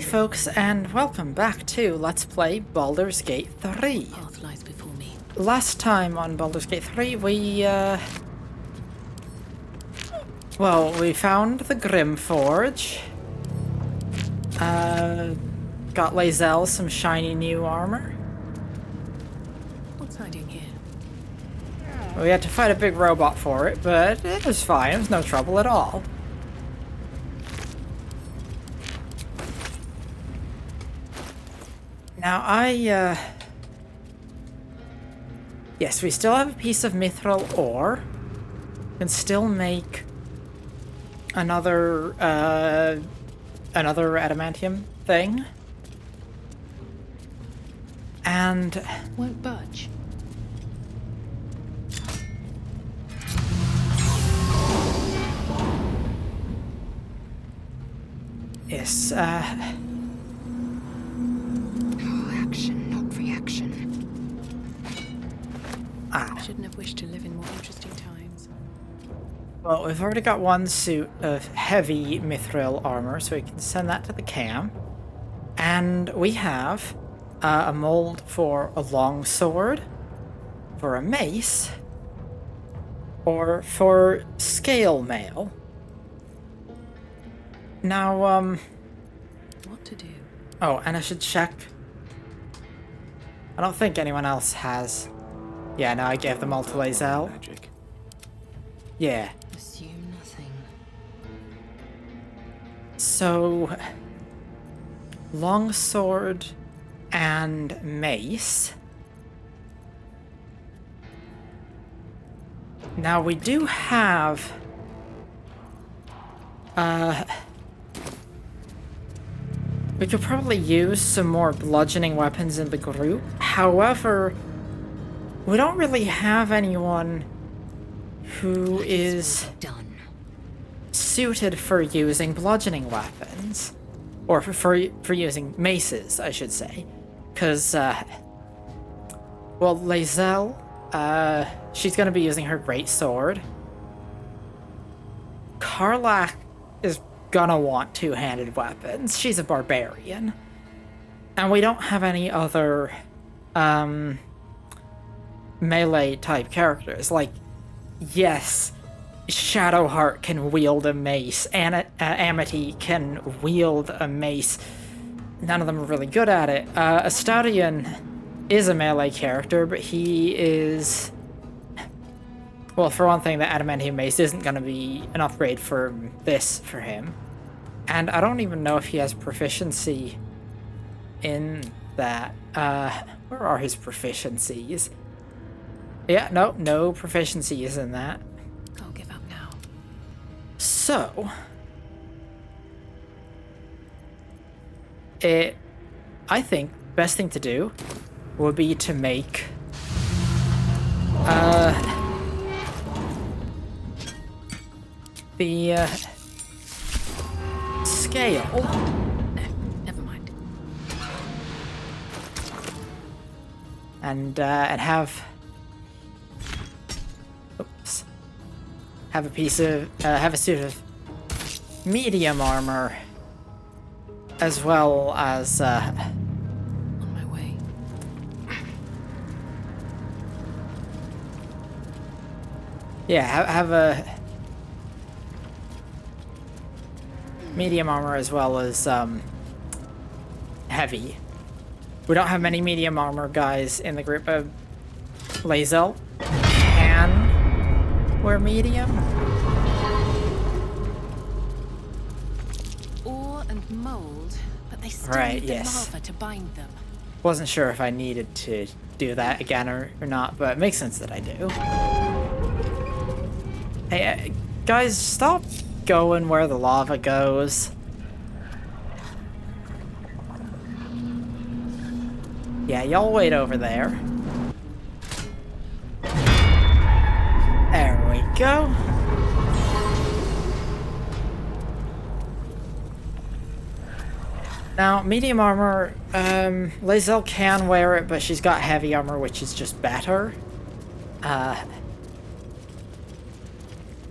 folks, and welcome back to Let's Play Baldur's Gate 3. Path lies before me. Last time on Baldur's Gate 3, we found the Grimforge. Got Lae'zel some shiny new armor. What's hiding here? We had to fight a big robot for it, but it was fine. It was no trouble at all. Now, yes, we still have a piece of mithril ore. Can still make another adamantium thing. And... Won't budge. Yes, Action, not reaction. I shouldn't have wished to live in more interesting times. well, we've already got one suit of heavy mithril armor, so we can send that to the camp. And we have a mold for a long sword, for a mace, or for scale mail. Now, What to do? oh, and I should check. I don't think anyone else has. Yeah, no, I gave them all to Lae'zel. Magic. Yeah. Assume nothing. So, longsword and mace. Now we do have we could probably use some more bludgeoning weapons in the group. However, we don't really have anyone who is Done. suited for using bludgeoning weapons. Or for using maces, I should say. Because, well, Lae'zel, she's going to be using her greatsword. Karlach is gonna want two-handed weapons. She's a barbarian. And we don't have any other, melee-type characters. Like, yes, Shadowheart can wield a mace, and Amity can wield a mace. None of them are really good at it. Astarion is a melee character, but he is... Well, for one thing, the adamantium mace isn't going to be an upgrade for this for him. And I don't even know if he has proficiency in that. Where are his proficiencies? Yeah, no proficiencies in that. I'll give up now. So, I think best thing to do would be to make the scale. No, never mind. And have a piece of have a suit of medium armor, as well as On my way. yeah, have a medium armor as well as heavy. We don't have many medium armor guys in the group. Lae'zel can wear medium. Ore and mold, but they still Right, need the yes. lava to bind them. Wasn't sure if I needed to do that again or not, but it makes sense that I do. Hey, guys, stop going where the lava goes. Yeah, y'all wait over there. There we go. Now, medium armor, Lae'zel can wear it, but she's got heavy armor, which is just better.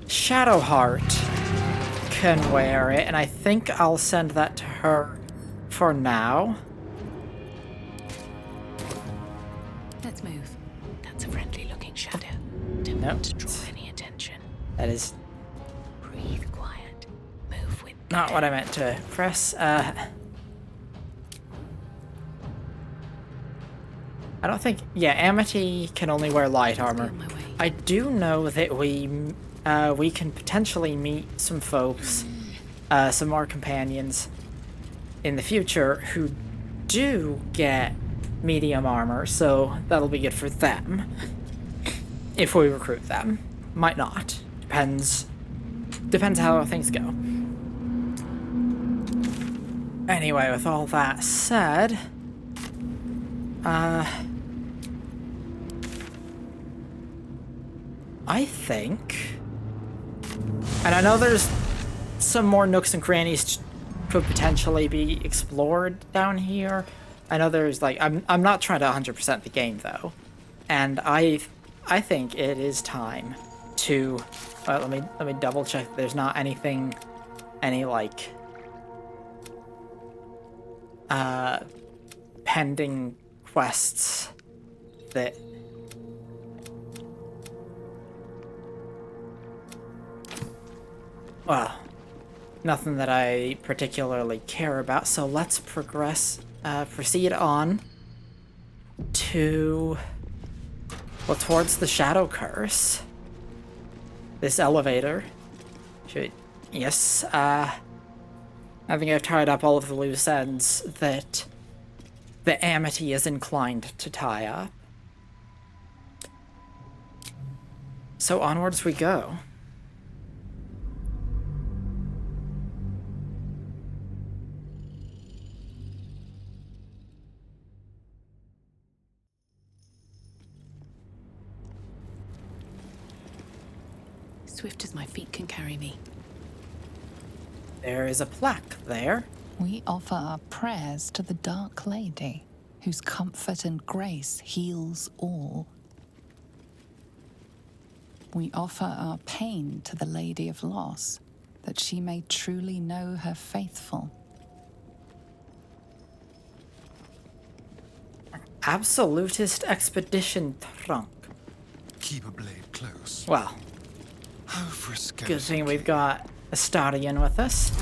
Shadowheart can wear it, and I think I'll send that to her for now. Let's move. That's a friendly-looking shadow. Don't Nope. want to draw any attention. That is Breathe quiet. Move with not care. what I meant to press. I don't think... Yeah, Amity can only wear light armor. on my way. I do know that we can potentially meet some folks, some more companions in the future who do get medium armor, so that'll be good for them. If we recruit them. Might not. Depends how things go. Anyway, with all that said, I think, and I know there's some more nooks and crannies could potentially be explored down here. I know there's like, I'm not trying to 100% the game though, and I think it is time to, let me double check. There's not anything, any like pending quests that well, nothing that I particularly care about, so let's proceed on to, well, towards the Shadow Curse. This elevator yes, I think I've tied up all of the loose ends that the Amity is inclined to tie up. So onwards we go. Swift as my feet can carry me. There is a plaque there. We offer our prayers to the Dark Lady, whose comfort and grace heals all. We offer our pain to the Lady of Loss, that she may truly know her faithful. Absolutist Expedition Trunk. Keep a blade close. Well, How frisco. good thing we've got Astarion with us.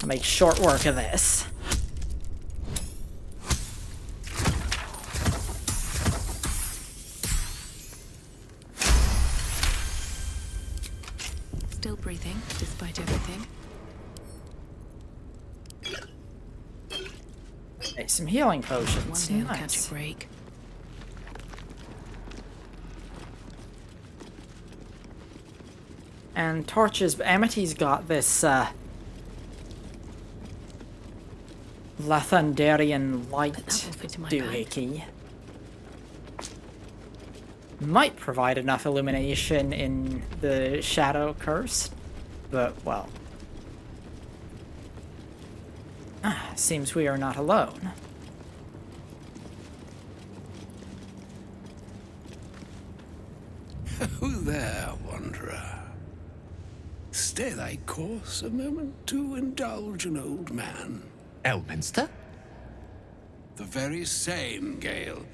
I'll make short work of this. Still breathing, despite everything. Hey, some healing One potions. day I'll catch Nice. a break. And torches. Amity's got this Lathandarian light But that will fit in my bag. doohickey. Might provide enough illumination in the Shadow Curse, but well. Seems we are not alone. Who there, wanderer? Stay thy course a moment to indulge an old man. Elminster? The very same, Gale.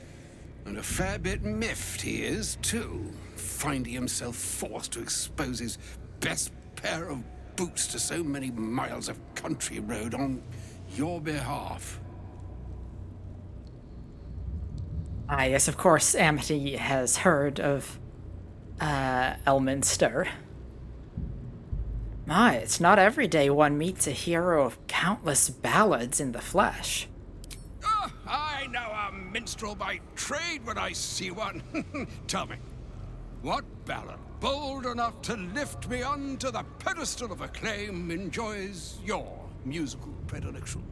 And a fair bit miffed he is, too, finding himself forced to expose his best pair of boots to so many miles of country road on your behalf. Ah, yes, of course, Amity has heard of Elminster. My, it's not every day one meets a hero of countless ballads in the flesh. Oh, I know a minstrel by trade when I see one. Tell me, what ballad, bold enough to lift me onto the pedestal of acclaim, enjoys your musical predilection?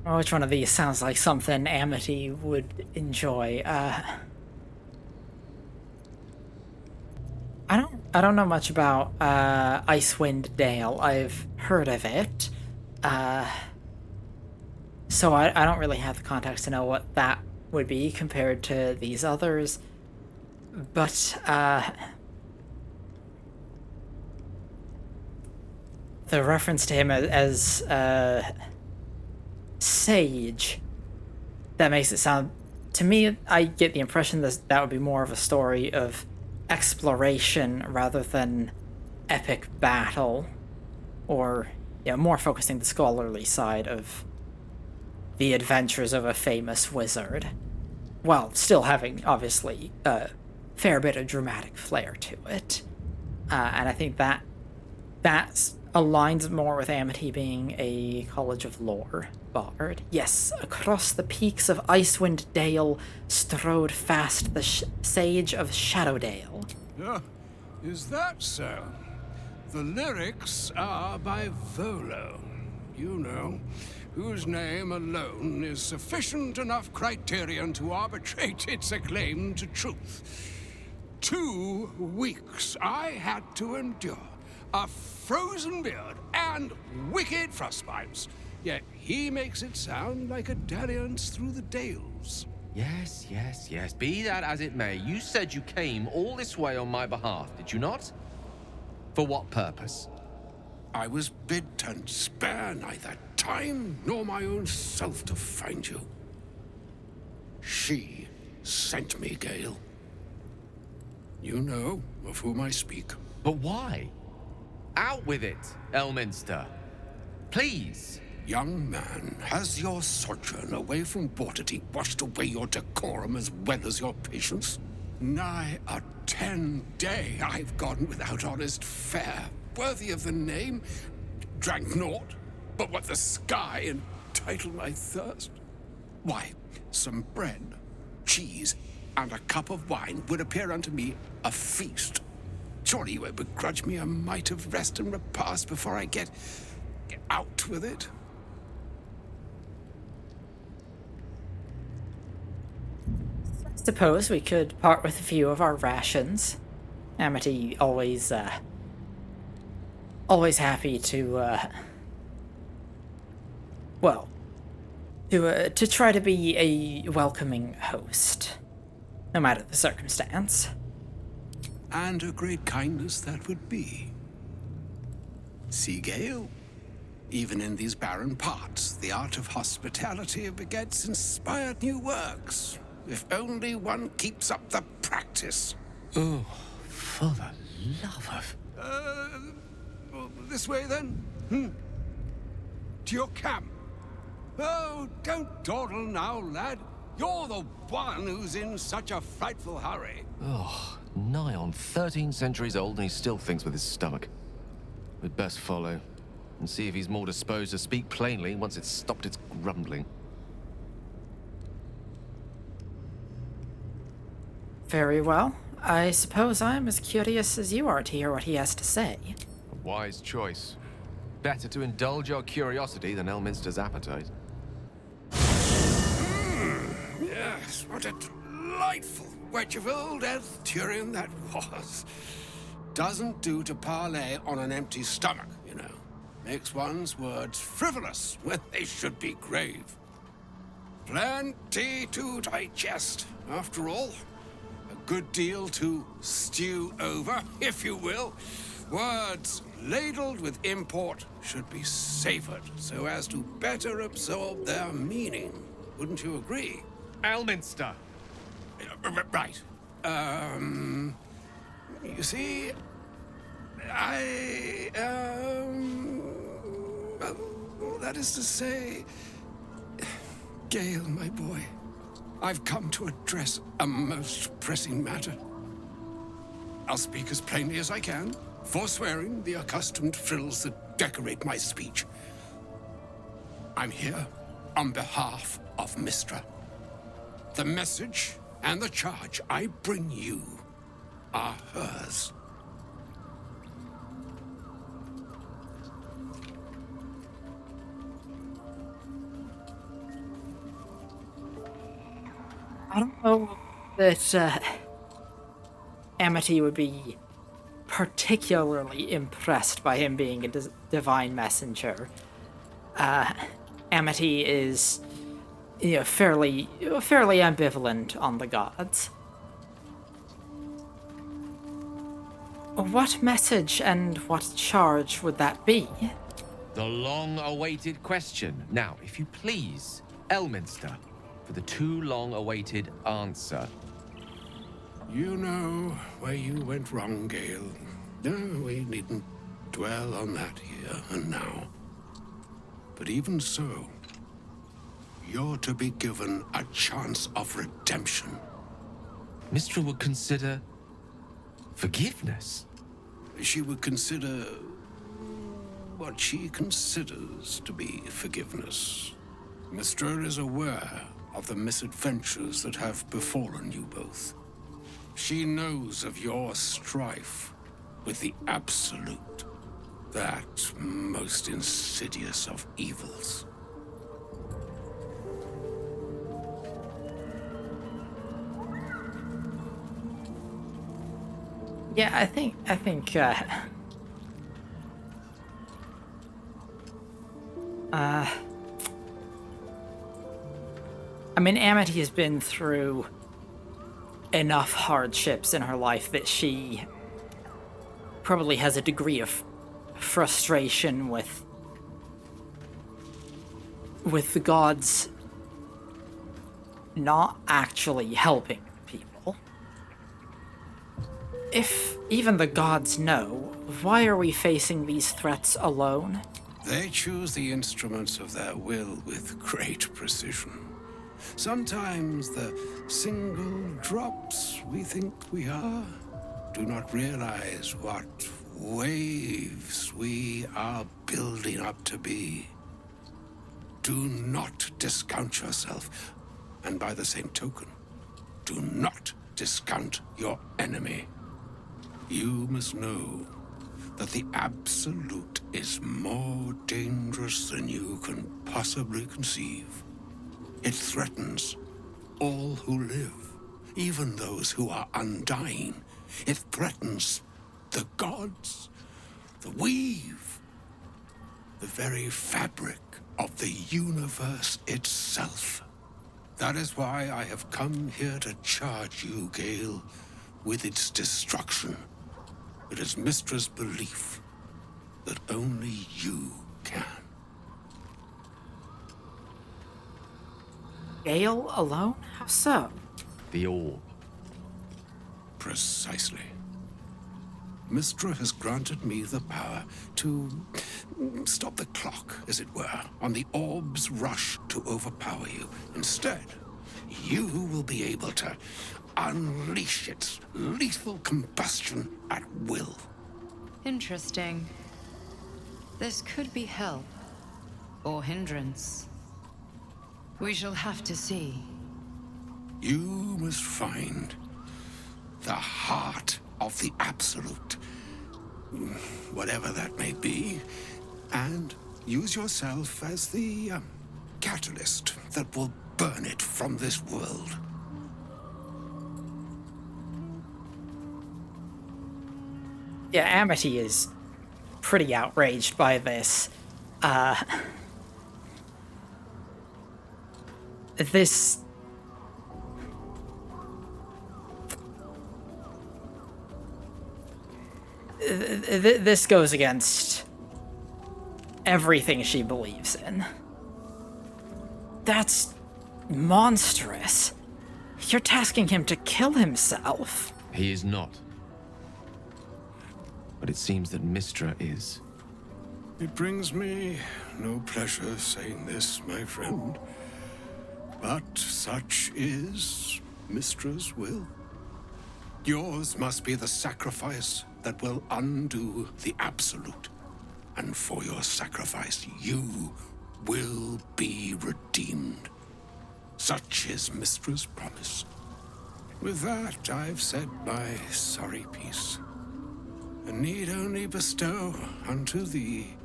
Oh, which one of these sounds like something Amity would enjoy? I don't know much about Icewind Dale. I've heard of it. So I don't really have the context to know what that would be compared to these others. But the reference to him as sage, that makes it sound, to me, I get the impression that would be more of a story of exploration rather than epic battle, or more focusing the scholarly side of the adventures of a famous wizard, while still having, obviously, a fair bit of dramatic flair to it. And I think that aligns more with Amity being a College of Lore bard. Yes, across the peaks of Icewind Dale strode fast the sage of Shadowdale. Is that so? The lyrics are by Volo, whose name alone is sufficient enough criterion to arbitrate its acclaim to truth. 2 weeks I had to endure a frozen beard and wicked frostbites, yet he makes it sound like a dalliance through the dales. Yes. Be that as it may, you said you came all this way on my behalf, did you not? For what purpose? I was bid to spare neither time nor my own self to find you. She sent me, Gale. You know of whom I speak. But why? Out with it, Elminster. Please. Young man, has your sojourn away from Bortity washed away your decorum as well as your patience? Nigh a 10-day I've gone without honest fare, worthy of the name. Drank naught, but what the sky entitled my thirst. Why, some bread, cheese, and a cup of wine would appear unto me a feast. Surely you would begrudge me a mite of rest and repast before I get out with it? Suppose we could part with a few of our rations. Amity always happy to to try to be a welcoming host, no matter the circumstance. And a great kindness that would be. See, Gale, even in these barren parts, the art of hospitality begets inspired new works, if only one keeps up the practice. Oh, for the love of... This way then? To your camp. Oh, don't dawdle now, lad. You're the one who's in such a frightful hurry. Oh, nigh on 13 centuries old and he still thinks with his stomach. We'd best follow and see if he's more disposed to speak plainly once it's stopped its grumbling. Very well. I suppose I'm as curious as you are to hear what he has to say. A wise choice. Better to indulge your curiosity than Elminster's appetite. Yes, what a delightful wedge of old Arthurian that was. Doesn't do to parley on an empty stomach, you know. Makes one's words frivolous when they should be grave. Plenty to digest, after all. A good deal to stew over, if you will. Words ladled with import should be savored so as to better absorb their meaning. Wouldn't you agree? Elminster! Right. You see, well, that is to say, Gale, my boy, I've come to address a most pressing matter. I'll speak as plainly as I can, forswearing the accustomed frills that decorate my speech. I'm here on behalf of Mistra. The message and the charge I bring you are hers. I don't know that Amity would be particularly impressed by him being a divine messenger. Amity is, fairly ambivalent on the gods. What message and what charge would that be? The long-awaited question. Now, if you please, Elminster, for the too long-awaited answer. You know where you went wrong, Gale. No, we needn't dwell on that here and now. But even so, you're to be given a chance of redemption. Mistra would consider forgiveness. She would consider what she considers to be forgiveness. Mistra is aware of the misadventures that have befallen you both. She knows of your strife with the Absolute, that most insidious of evils. Yeah, I think, I mean, Amity has been through enough hardships in her life that she probably has a degree of frustration with the gods not actually helping people. If even the gods know, why are we facing these threats alone? They choose the instruments of their will with great precision. Sometimes the single drops we think we are do not realize what waves we are building up to be. Do not discount yourself, and by the same token, do not discount your enemy. You must know that the Absolute is more dangerous than you can possibly conceive. It threatens all who live, even those who are undying. It threatens the gods, the weave, the very fabric of the universe itself. That is why I have come here to charge you, Gale, with its destruction. It is Mistra's belief that only you can. Gale alone? How so? The orb. Precisely. Mistra has granted me the power to stop the clock, as it were, on the orb's rush to overpower you. Instead, you will be able to unleash its lethal combustion at will. Interesting. This could be help or hindrance. We shall have to see. You must find the heart of the Absolute, whatever that may be, and use yourself as the catalyst that will burn it from this world. Yeah, Amity is pretty outraged by this. This goes against everything she believes in. That's monstrous. You're tasking him to kill himself. He is not. But it seems that Mistra is. It brings me no pleasure saying this, my friend. But such is Mistra's will. Yours must be the sacrifice that will undo the Absolute. And for your sacrifice, you will be redeemed. Such is Mistra's promise. With that, I've said my sorry piece, and need only bestow unto thee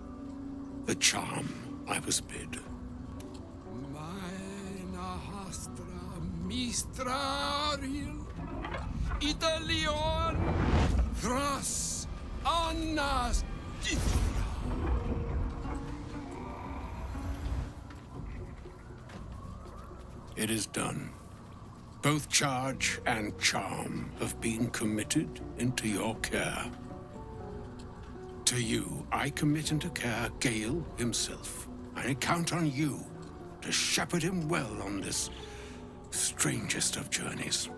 the charm I was bid. Mina hastra mistraril Italion thras annas dithra. It is done. Both charge and charm have been committed into your care. To you, I commit into care Gale himself. I count on you to shepherd him well on this strangest of journeys.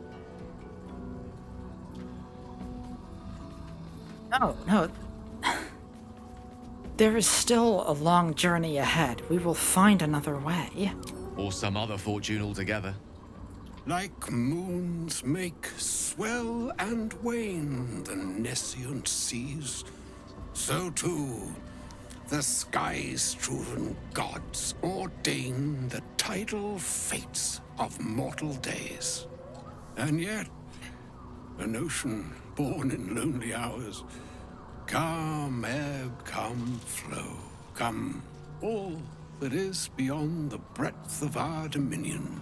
No. There is still a long journey ahead. We will find another way. Or some other fortune altogether. Like moons make swell and wane the nescient seas, so too the sky-strewn gods ordain the tidal fates of mortal days. And yet, an ocean born in lonely hours, come ebb, come flow, come all that is beyond the breadth of our dominion.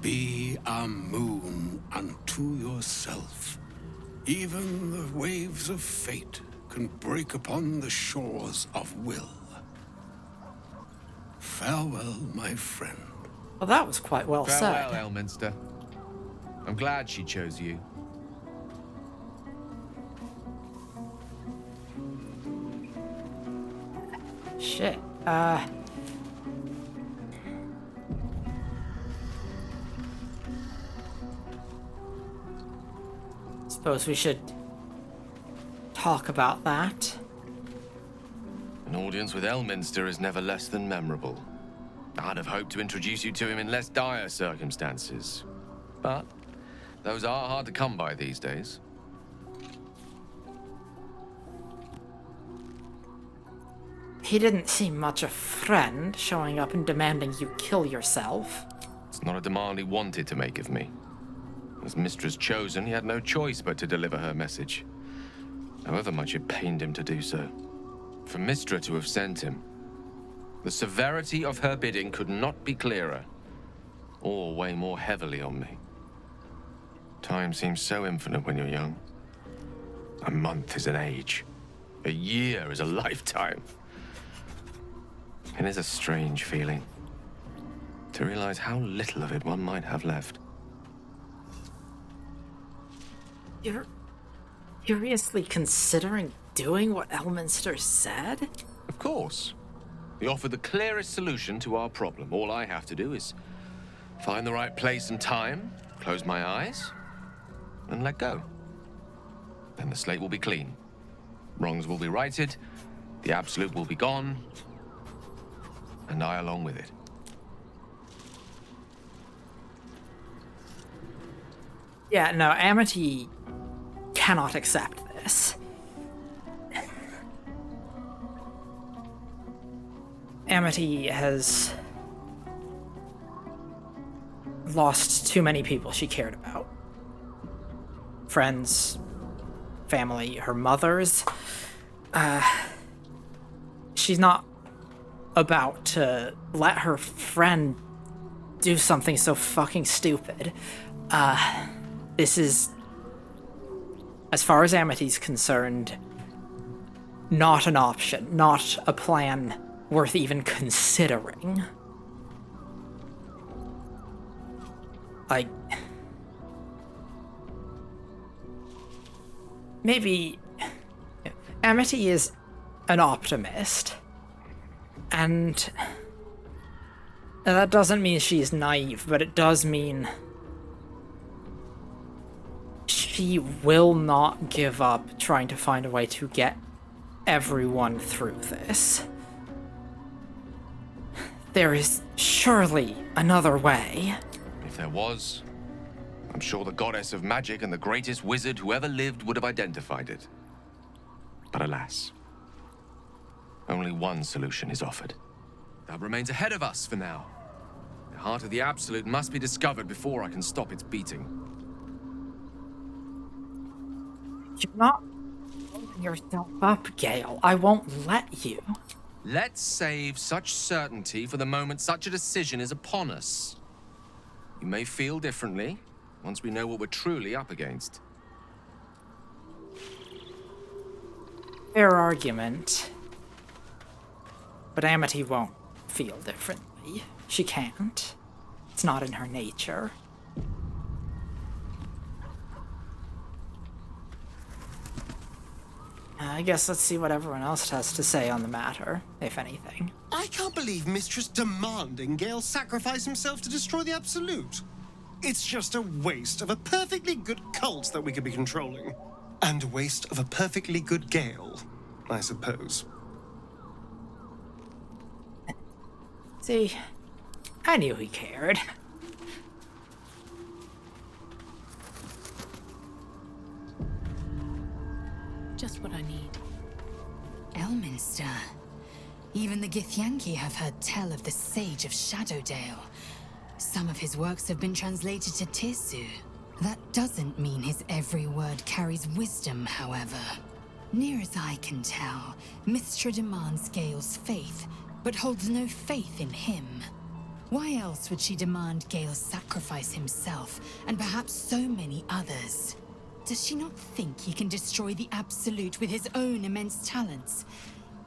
Be a moon unto yourself. Even the waves of fate can break upon the shores of will. Farewell, my friend. Well, that was quite well Farewell, said. Elminster. I'm glad she chose you. Shit. Suppose we should talk about that. An audience with Elminster is never less than memorable. I'd have hoped to introduce you to him in less dire circumstances. But those are hard to come by these days. He didn't seem much a friend, showing up and demanding you kill yourself. It's not a demand he wanted to make of me. As mistress chosen, he had no choice but to deliver her message, however much it pained him to do so. For Mistra to have sent him, the severity of her bidding could not be clearer, or weigh more heavily on me. Time seems so infinite when you're young. A month is an age. A year is a lifetime. It is a strange feeling to realize how little of it one might have left. You're seriously considering doing what Elminster said? Of course. He offered the clearest solution to our problem. All I have to do is find the right place and time, close my eyes, and let go. Then the slate will be clean. Wrongs will be righted, the absolute will be gone, and I along with it. Yeah, no, Amity cannot accept this. Amity has lost too many people she cared about. Friends, family, her mothers. She's not about to let her friend do something so fucking stupid. This is, as far as Amity's concerned, not an option, not a plan worth even considering. Like, maybe Amity is an optimist, and that doesn't mean she's naive, but it does mean she will not give up trying to find a way to get everyone through this. There is surely another way. If there was, I'm sure the goddess of magic and the greatest wizard who ever lived would have identified it. But alas, only one solution is offered. That remains ahead of us for now. The heart of the Absolute must be discovered before I can stop its beating. You're not holding yourself up, Gale. I won't let you. Let's save such certainty for the moment such a decision is upon us. You may feel differently once we know what we're truly up against. Fair argument. But Amity won't feel differently. She can't. It's not in her nature. I guess let's see what everyone else has to say on the matter, if anything. I can't believe Mistress demanding Gale sacrifice himself to destroy the Absolute. It's just a waste of a perfectly good cult that we could be controlling. And a waste of a perfectly good Gale, I suppose. See, I knew he cared. Just what I need. Elminster. Even the Githyanki have heard tell of the Sage of Shadowdale. Some of his works have been translated to Tirsu. That doesn't mean his every word carries wisdom, however. Near as I can tell, Mystra demands Gale's faith, but holds no faith in him. Why else would she demand Gale sacrifice himself, and perhaps so many others? Does she not think he can destroy the Absolute with his own immense talents?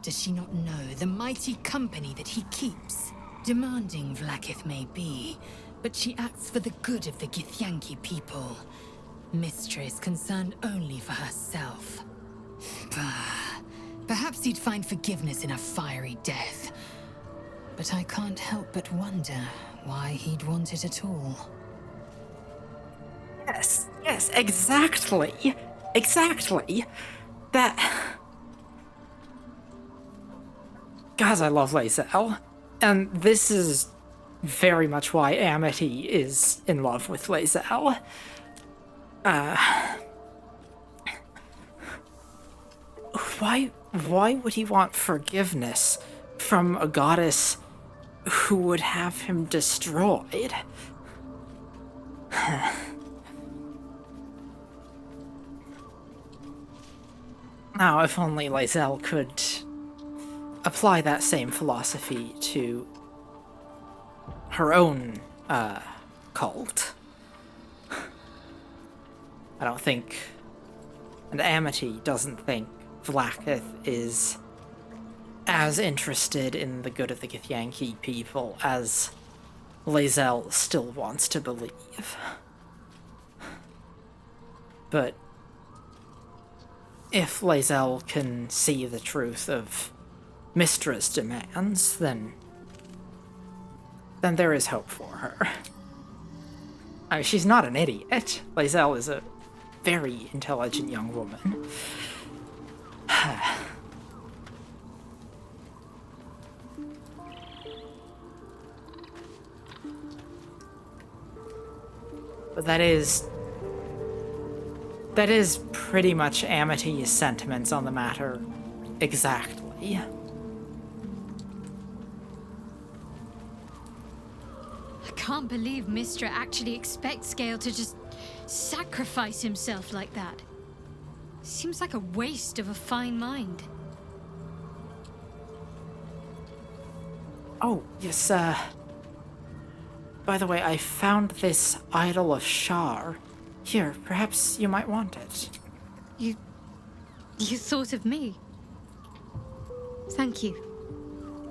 Does she not know the mighty company that he keeps? Demanding Vlaakith may be, but she acts for the good of the Githyanki people. Mystra is concerned only for herself. Perhaps he'd find forgiveness in a fiery death. But I can't help but wonder why he'd want it at all. Yes, exactly. Exactly. That... Guys, I love Lae'zel. And this is very much why Amity is in love with Lae'zel. Why would he want forgiveness from a goddess who would have him destroyed? Now, if only Lae'zel could apply that same philosophy to her own cult. I don't think, and Amity doesn't think, Vlaakith is as interested in the good of the Githyanki people as Lae'zel still wants to believe. But if Lae'zel can see the truth of Mystra's demands, then there is hope for her. I mean, she's not an idiot. Lae'zel is a very intelligent young woman. But that is pretty much Amity's sentiments on the matter exactly. I can't believe Mystra actually expects Gale to just sacrifice himself like that. Seems like a waste of a fine mind. Oh, yes, by the way, I found this idol of Shar. Here, perhaps you might want it. You thought of me? Thank you.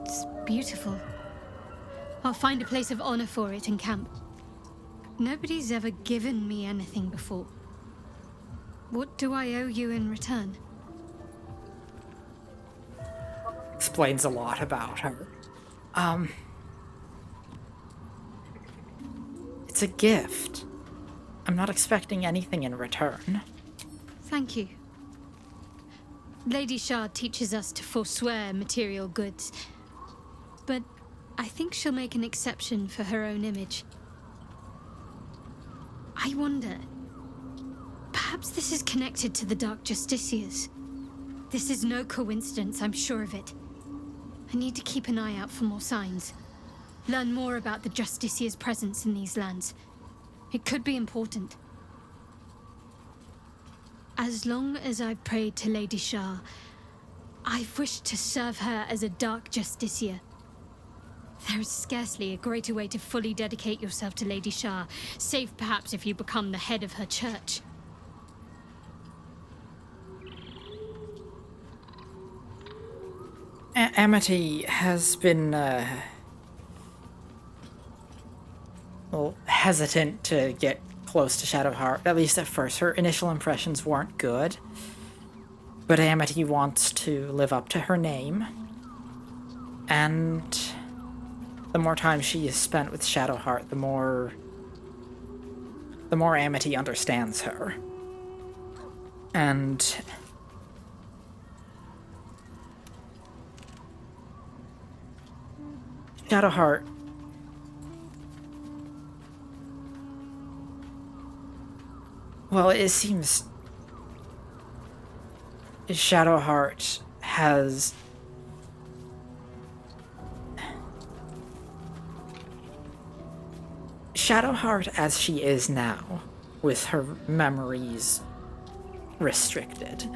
It's beautiful. I'll find a place of honor for it in camp. Nobody's ever given me anything before. What do I owe you in return? Explains a lot about her. It's a gift. I'm not expecting anything in return. Thank you. Lady Shard teaches us to forswear material goods, but I think she'll make an exception for her own image. I wonder, perhaps this is connected to the Dark Justiciars. This is no coincidence, I'm sure of it. I need to keep an eye out for more signs. Learn more about the Justiciars' presence in these lands. It could be important. As long as I've prayed to Lady Shar, I've wished to serve her as a Dark Justiciar. There is scarcely a greater way to fully dedicate yourself to Lady Shar, save perhaps if you become the head of her church. Amity has been, hesitant to get close to Shadowheart, at least at first. Her initial impressions weren't good. But Amity wants to live up to her name, and the more time she is spent with Shadowheart, the more Amity understands her. And Shadowheart well, it seems Shadowheart has Shadowheart as she is now, with her memories restricted,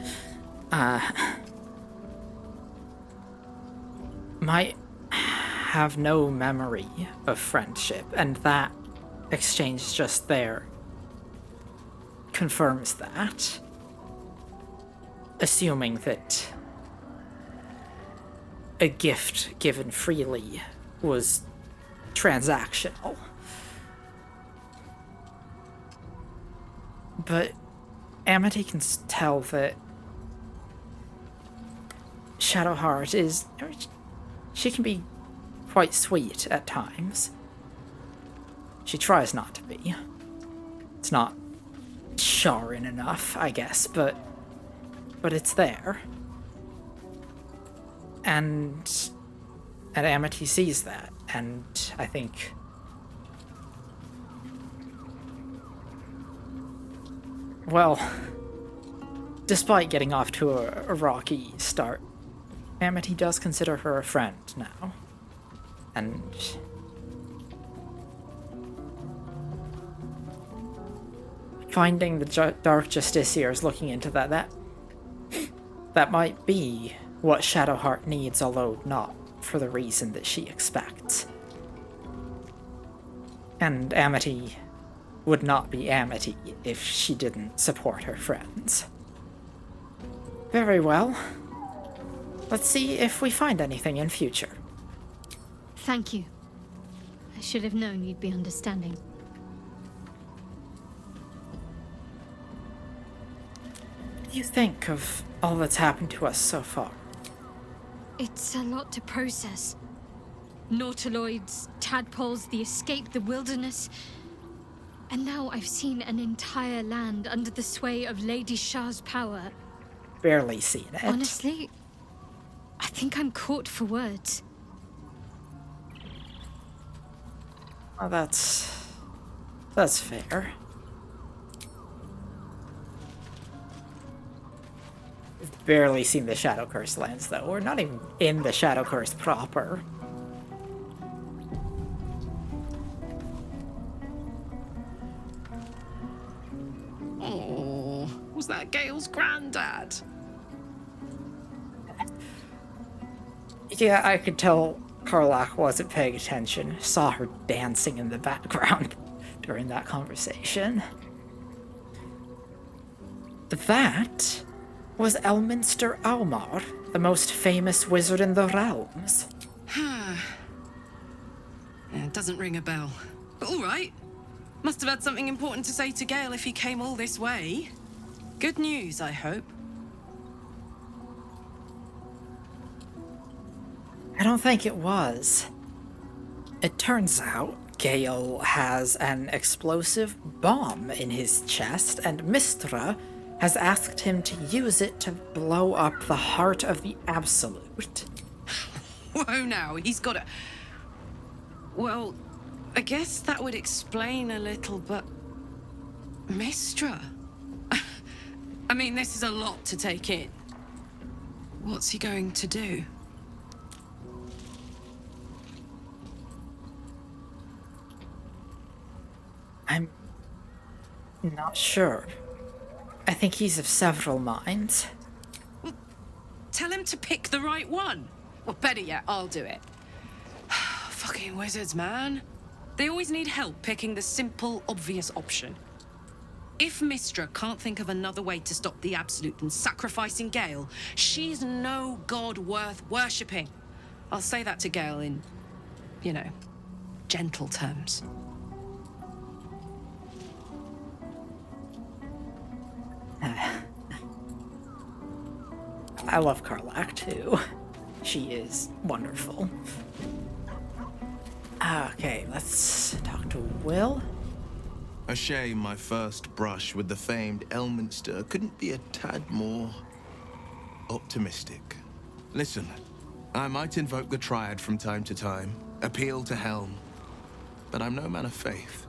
might have no memory of friendship, and that exchange just there confirms that. Assuming that a gift given freely was transactional. But Amity can tell that Shadowheart is... she can be quite sweet at times. She tries not to be. It's not Sharon enough, I guess, but it's there. And Amity sees that, and I think well, despite getting off to a rocky start, Amity does consider her a friend now. And finding the Dark Justiciars looking into that might be what Shadowheart needs, although not for the reason that she expects. And Amity would not be Amity if she didn't support her friends. Very well. Let's see if we find anything in future. Thank you. I should have known you'd be understanding. What do you think of all that's happened to us so far? It's a lot to process. Nautiloids, tadpoles, the escape, the wilderness. And now I've seen an entire land under the sway of Lady Shah's power. Barely seen it. Honestly, I think I'm caught for words. Well, that's fair. We've barely seen the Shadow Curse lands, though. We're not even in the Shadow Curse proper. Oh, was that Gale's granddad? Yeah, I could tell Karlach wasn't paying attention. Saw her dancing in the background during that conversation. That was Elminster Aumar, the most famous wizard in the realms. Yeah, it doesn't ring a bell. But all right. Must have had something important to say to Gale if he came all this way. Good news, I hope. I don't think it was. It turns out Gale has an explosive bomb in his chest, and Mistra has asked him to use it to blow up the heart of the Absolute. Whoa now, he's got a... Well, I guess that would explain a little, but... Mistra? I mean, this is a lot to take in. What's he going to do? I'm not sure. I think he's of several minds. Well, tell him to pick the right one. Or better yet, I'll do it. Fucking wizards, man. They always need help picking the simple, obvious option. If Mistra can't think of another way to stop the Absolute than sacrificing Gale, she's no god worth worshipping. I'll say that to Gale in, you know, gentle terms. I love Karlach too. She is wonderful. Okay, let's talk to Will. A shame my first brush with the famed Elminster couldn't be a tad more optimistic. Listen, I might invoke the Triad from time to time, appeal to Helm, but I'm no man of faith.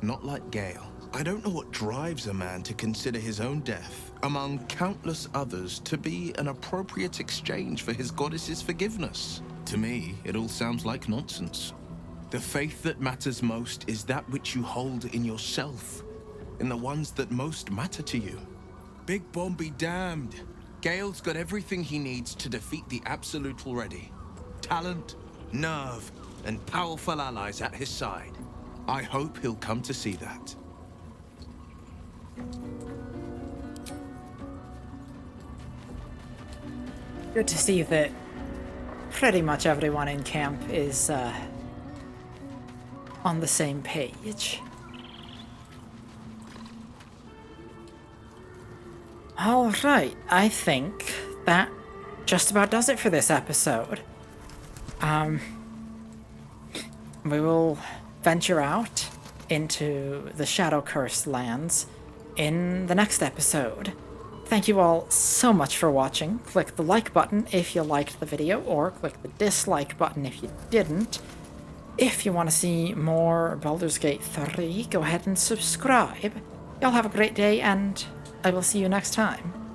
Not like Gale. I don't know what drives a man to consider his own death, among countless others, to be an appropriate exchange for his goddess's forgiveness. To me, it all sounds like nonsense. The faith that matters most is that which you hold in yourself, in the ones that most matter to you. Big Bomb be damned. Gale's got everything he needs to defeat the Absolute already. Talent, nerve, and powerful allies at his side. I hope he'll come to see that. Good to see that pretty much everyone in camp is on the same page. Alright, I think that just about does it for this episode. We will venture out into the Shadow-Cursed lands in the next episode. Thank you all so much for watching. Click the like button if you liked the video, or click the dislike button if you didn't. If you want to see more Baldur's Gate 3, go ahead and subscribe. Y'all have a great day, and I will see you next time.